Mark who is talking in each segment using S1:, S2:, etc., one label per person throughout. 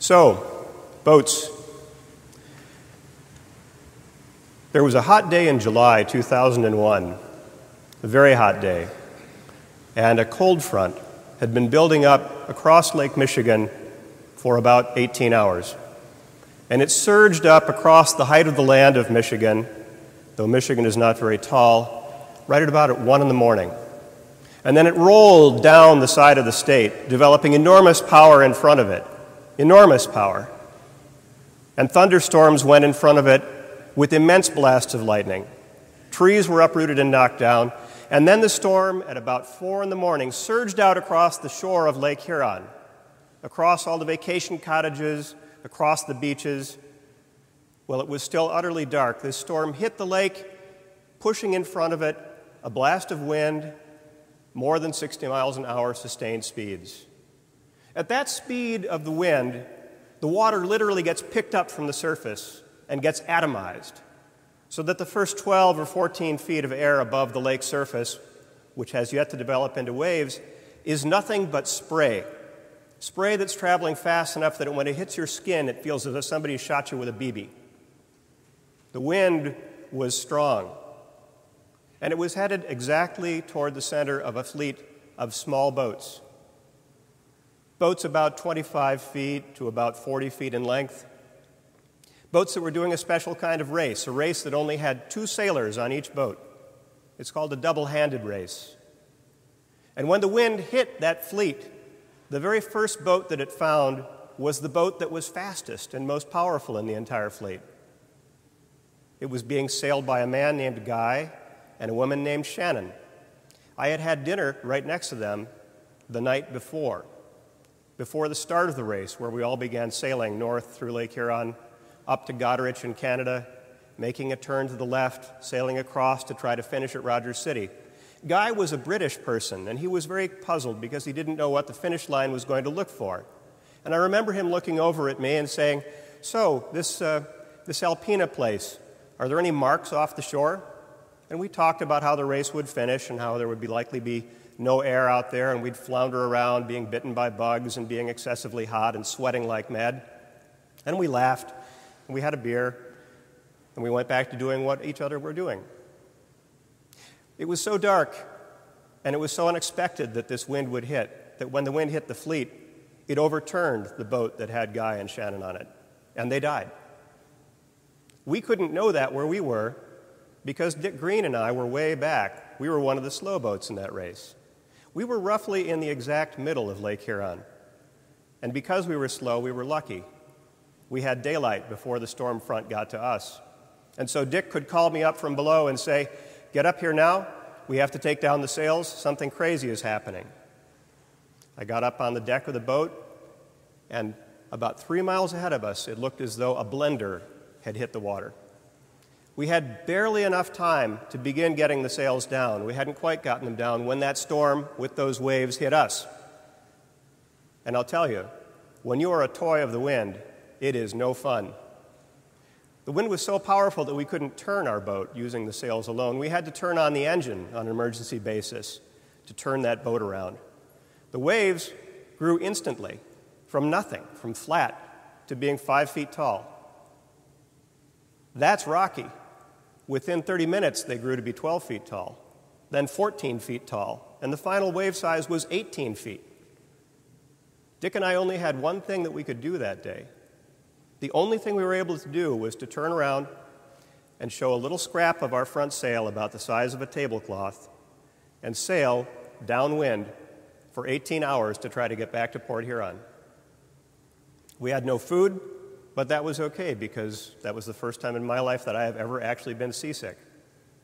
S1: So, boats. There was a hot day in July 2001, a very hot day, and a cold front had been building up across Lake Michigan for about 18 hours. And it surged up across the height of the land of Michigan, though Michigan is not very tall, right at about 1 in the morning. And then it rolled down the side of the state, developing enormous power in front of it. Enormous power. And thunderstorms went in front of it with immense blasts of lightning. Trees were uprooted and knocked down. And then the storm, at about 4 in the morning, surged out across the shore of Lake Huron, across all the vacation cottages, across the beaches. Well, it was still utterly dark. This storm hit the lake, pushing in front of it a blast of wind, more than 60 miles an hour sustained speeds. At that speed of the wind, the water literally gets picked up from the surface and gets atomized, so that the first 12 or 14 feet of air above the lake surface, which has yet to develop into waves, is nothing but spray. Spray that's traveling fast enough that when it hits your skin, it feels as if somebody shot you with a BB. The wind was strong, and it was headed exactly toward the center of a fleet of small boats. Boats about 25 feet to about 40 feet in length. Boats that were doing a special kind of race, a race that only had 2 sailors on each boat. It's called a double-handed race. And when the wind hit that fleet, the very first boat that it found was the boat that was fastest and most powerful in the entire fleet. It was being sailed by a man named Guy and a woman named Shannon. I had had dinner right next to them the night before the start of the race, where we all began sailing north through Lake Huron, up to Goderich in Canada, making a turn to the left, sailing across to try to finish at Rogers City. Guy was a British person, and he was very puzzled because he didn't know what the finish line was going to look for. And I remember him looking over at me and saying, "So, this Alpena place, are there any marks off the shore?" And we talked about how the race would finish and how there would likely be no air out there, and we'd flounder around being bitten by bugs and being excessively hot and sweating like mad. And we laughed, and we had a beer, and we went back to doing what each other were doing. It was so dark, and it was so unexpected that this wind would hit, that when the wind hit the fleet, it overturned the boat that had Guy and Shannon on it, and they died. We couldn't know that where we were because Dick Green and I were way back. We were one of the slow boats in that race. We were roughly in the exact middle of Lake Huron, and because we were slow, we were lucky. We had daylight before the storm front got to us. And so Dick could call me up from below and say, "Get up here now. We have to take down the sails. Something crazy is happening." I got up on the deck of the boat, and about 3 miles ahead of us, it looked as though a blender had hit the water. We had barely enough time to begin getting the sails down. We hadn't quite gotten them down when that storm with those waves hit us. And I'll tell you, when you are a toy of the wind, it is no fun. The wind was so powerful that we couldn't turn our boat using the sails alone. We had to turn on the engine on an emergency basis to turn that boat around. The waves grew instantly from nothing, from flat to being 5 feet tall. That's rocky. Within 30 minutes, they grew to be 12 feet tall, then 14 feet tall, and the final wave size was 18 feet. Dick and I only had one thing that we could do that day. The only thing we were able to do was to turn around and show a little scrap of our front sail about the size of a tablecloth and sail downwind for 18 hours to try to get back to Port Huron. We had no food, but that was okay because that was the first time in my life that I have ever actually been seasick.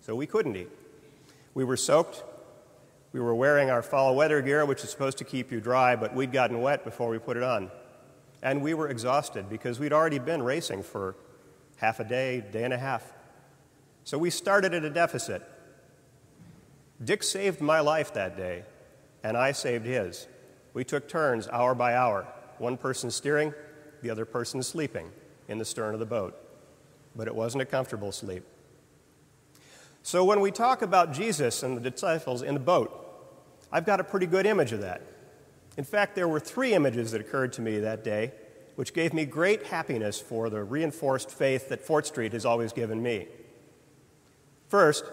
S1: So we couldn't eat. We were soaked. We were wearing our fall weather gear, which is supposed to keep you dry, but we'd gotten wet before we put it on. And we were exhausted because we'd already been racing for half a day, day and a half. So we started at a deficit. Dick saved my life that day, and I saved his. We took turns hour by hour, one person steering, the other person sleeping in the stern of the boat. But it wasn't a comfortable sleep. So when we talk about Jesus and the disciples in the boat, I've got a pretty good image of that. In fact, there were 3 images that occurred to me that day which gave me great happiness for the reinforced faith that Fort Street has always given me. First,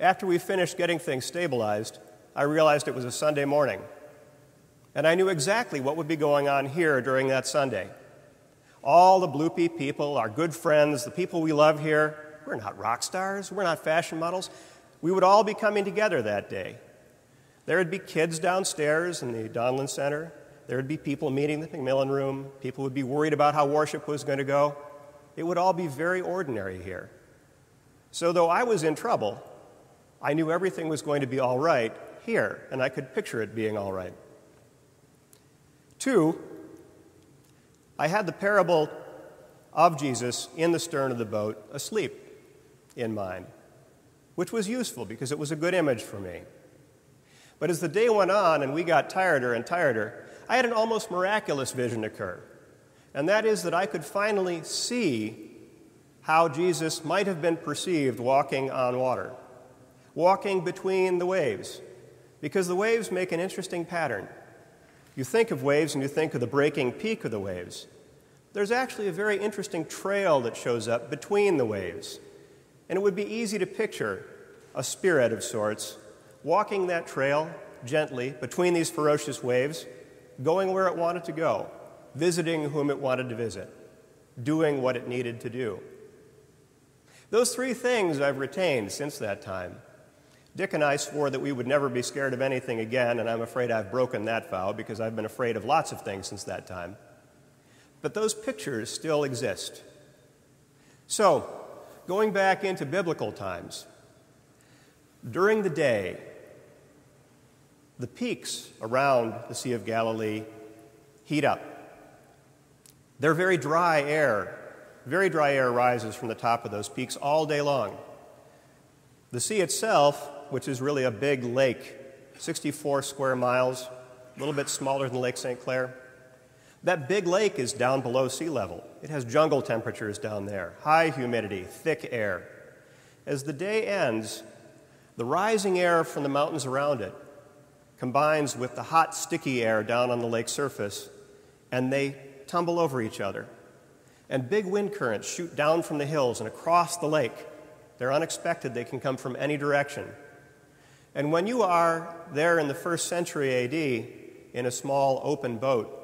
S1: after we finished getting things stabilized, I realized it was a Sunday morning, and I knew exactly what would be going on here during that Sunday. All the bloopy people, our good friends, the people we love here, we're not rock stars, we're not fashion models. We would all be coming together that day. There would be kids downstairs in the Donlin Center. There would be people meeting in the McMillan Room. People would be worried about how worship was going to go. It would all be very ordinary here. So though I was in trouble, I knew everything was going to be all right here, and I could picture it being all right. 2, I had the parable of Jesus in the stern of the boat, asleep, in mind, which was useful because it was a good image for me. But as the day went on and we got tireder and tireder, I had an almost miraculous vision occur, and that is that I could finally see how Jesus might have been perceived walking on water, walking between the waves, because the waves make an interesting pattern. You think of waves and you think of the breaking peak of the waves. There's actually a very interesting trail that shows up between the waves, and it would be easy to picture a spirit of sorts walking that trail gently between these ferocious waves, going where it wanted to go, visiting whom it wanted to visit, doing what it needed to do. Those 3 things I've retained since that time. Dick and I swore that we would never be scared of anything again, and I'm afraid I've broken that vow because I've been afraid of lots of things since that time. But those pictures still exist. So, going back into biblical times, during the day, the peaks around the Sea of Galilee heat up. They're very dry air. Very dry air rises from the top of those peaks all day long. The sea itself, which is really a big lake, 64 square miles, a little bit smaller than Lake St. Clair, that big lake is down below sea level. It has jungle temperatures down there, high humidity, thick air. As the day ends, the rising air from the mountains around it combines with the hot, sticky air down on the lake surface, and they tumble over each other. And big wind currents shoot down from the hills and across the lake. They're unexpected. They can come from any direction. And when you are there in the 1st century A.D. in a small open boat,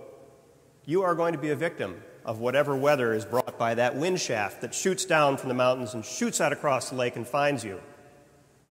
S1: you are going to be a victim of whatever weather is brought by that wind shaft that shoots down from the mountains and shoots out across the lake and finds you.